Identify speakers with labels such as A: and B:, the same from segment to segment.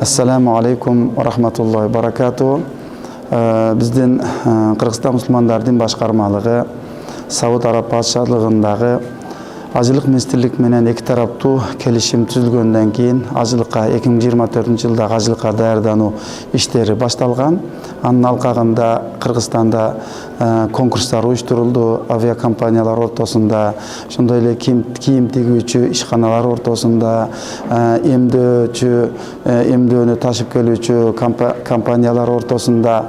A: Assalamu alaikum wa rahmatullahi wa barakatuh. Биздин Кыргызстан мусулмандардын башкармалыгы Сауд Араб патшалыгындагы ажылык министрлик менен эки тараптуу келишим түзүлгөндөн кийин ажылыкка 2024-жылдагы ажылыкка даярдануу иштери башталган. Анын алкагында Кыргызстанда конкурстар уюштурулду, авиакомпаниялар ортосунда, ошондой эле кийим тигүүчү ишканалар ортосунда, эмдөөнү ташып келүүчү компаниялар ортосунда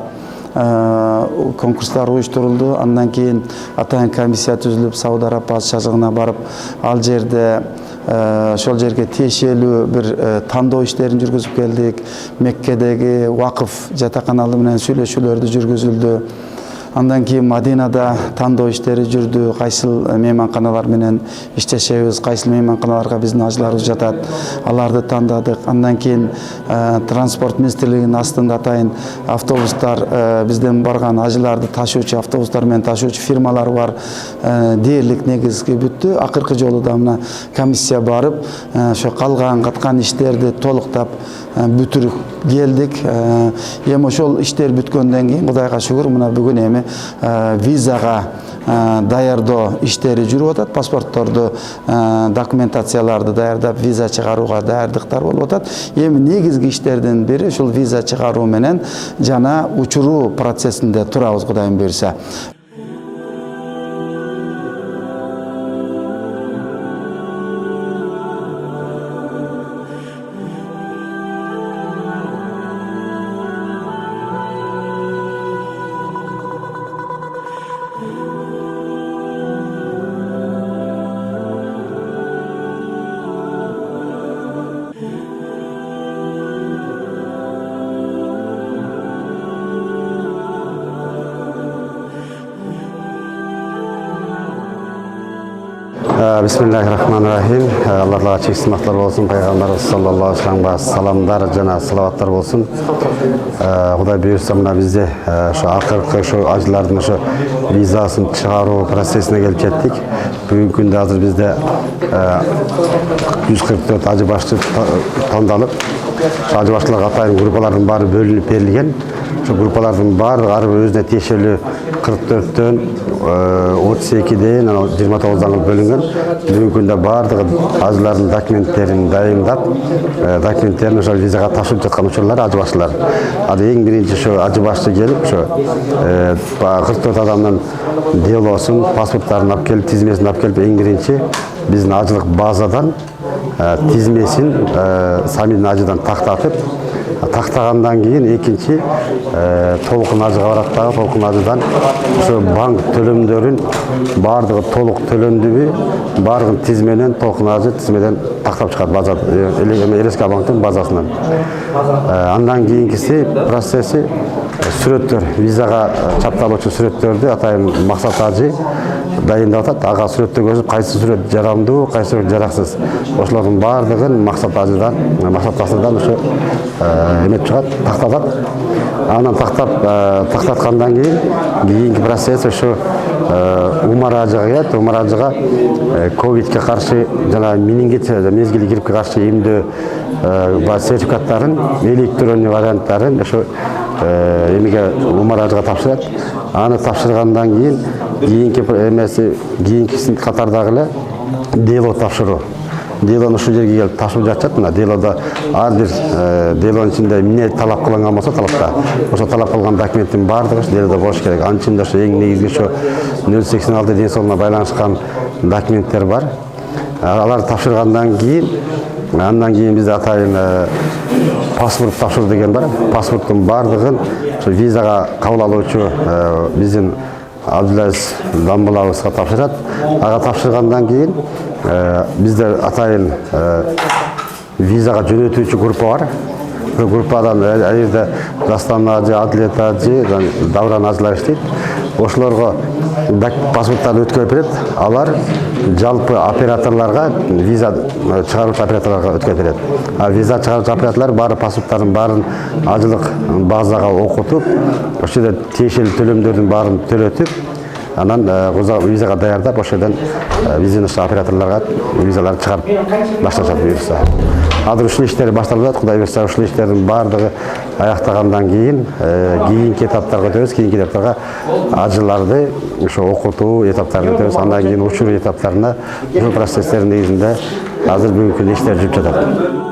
A: конкурстар уюштурулду. Андан кийин атайын комиссия түзүлүп, Сауд Араб патшалыгына барып, ал жерде ошол жерге тиешелүү бир тандоо иштерин жүргүзүп келдик. Меккедеги Вакыф жатаканалы менен сүйлөшүүлөрдү жүргүзүлдү. Андан кийин Мадинада тандоо иштери жүрдү. Кайсыл мейманканалар менен иштешебиз, кайсыл мейманканаларга биздин ажыларыбыз жатат, аларды тандадык. Андан кийин транспорт министрлигинин астында атайын автобустар, бизден барган ажыларды ташуучу автобустар менен ташуучу фирмалар бар. Дээрлик негизги бүттү. Акыркы жолу да мына комиссия барып, ошо каткан иштерди толуктап бүтүрүп келдик. Эми ошол иштер бүткөндөн кийин Кудайга шүгүр, мына бүгүн эми визага даярдоо иштери жүрүп атат. Паспортторду, документацияларды даярдап, виза чыгарууга даярдыктар болуп атат. Эми негизги иштердин бири ушул виза чыгаруу менен жана учуруу процессинде турабыз, Кудайым буйрса.
B: Bismillahirrahmanirrahim. Allah'a çeşitli sınavlar olsun. Peygamberimiz sallallahu aleyhi ve sellem'e salamlar, cana salavatlar olsun. Kuday buyursa mına bizde şu akırkı şu acılardan şu vizasını çıkarуу prosesine gelip kettik. Bugün günde hazır bizde 144 acı başlı tandalıp şu acı başlılar atayın grupaların bari bölünüp verilgen. Şu grupaların bari özüne tiyişeli 44'ten 32'den 29'dan bölünген. Bugün günde bardығы acıların dokumentlerini dayımdap, dokumentlerini ошол визага ташып жаткан учурлар acı başlılar. Ады эң биринчи şu acı başlı gelip şu 44 адамдын делосун, паспорттарын алып келип, тизмесин алып келип, эң биринчи биздин ажылык базадан тизмесин Самидин ажыдан тактатып, тактагандан кийин экинчи толкун ажыга барат дагы, толкун ажыдан ошо банк төлөмдөрүн бардыгы толук төлөндүбү, бардыгын тизменен толкун ажы тизмеден тактап чыгат база, ЛСК банктын базасынан. Андан кийинкиси процесси сүрөттөр, визага чапталуучу сүрөттөрдү атайын Максат ажы дайындап атат. Ага сүрөттө көрүп, кайсы сүрөт жарамдуу, кайсы сүрөт жараксыз. Ошолордун бардыгын Максат ажыдан, Максат тасыдан ошо эмеп чыгат, тактатат. Анан тактаткандан кийинки процесс ошо Умар ажыга келет. Умар ажыга ковидке каршы жана менингит мезгили гриппке каршы эмдөө сертификаттарын, электронный варианттарын ошо эмеге Умар ажыга тапшырат. Аны тапшыргандан кийин кийинкисин катардагы эле дело тапшыруу. Делону ушул жерге келип ташып жатат. Мына делода ар бир делонун ичинде эмне талап кылынган болсо талапта, ошо талап кылган документтин бардыгы делода болуш керек. Анын ичинде ошо эң негизги ошо 086 ден соолугуна байланышкан документтер бар. Аларды тапшыргандан кийин, андан кийин бизде атайын паспорт тапшыруу деген бар. Паспорттун бардыгын ошо визага кабыл алуучу биздин Абдулазиз Дамбулабызга тапшырат. Ага тапшыргандан кийин bizde atayın vizaga jönөтүүчү группа бар. Bu группадан айырда Дастан ажы, Адилет ажы, Давран ажылар иштейт. Ошолорго паспорттарды өткөрүп берет. Алар жалпы операторлорго, виза чыгаруучу операторлорго өткөрүп берет. А виза чыгаруучу операторлор баары паспорттардын баарын ажылык базага окутуп, ошол жерде тиешелүү төлөмдөрдүн баарын төлөтүп, анан визага даярдап ошол жерден бизнес операторлорго визаларды чыгарып башташат буюрса. Азыр ушул иштер башталып жатат. Кудай буйрса ушул иштердин баардыгы аяктагандан кийинки этаптарга өтөбүз. Кийинки этаптарга ажыларды ошо окутуу этаптарына өтөбүз. Андан кийин учуруу этаптарына ушул процесстердин негизинде азыр бүгүнкү күндө иштер жүрүп жатат.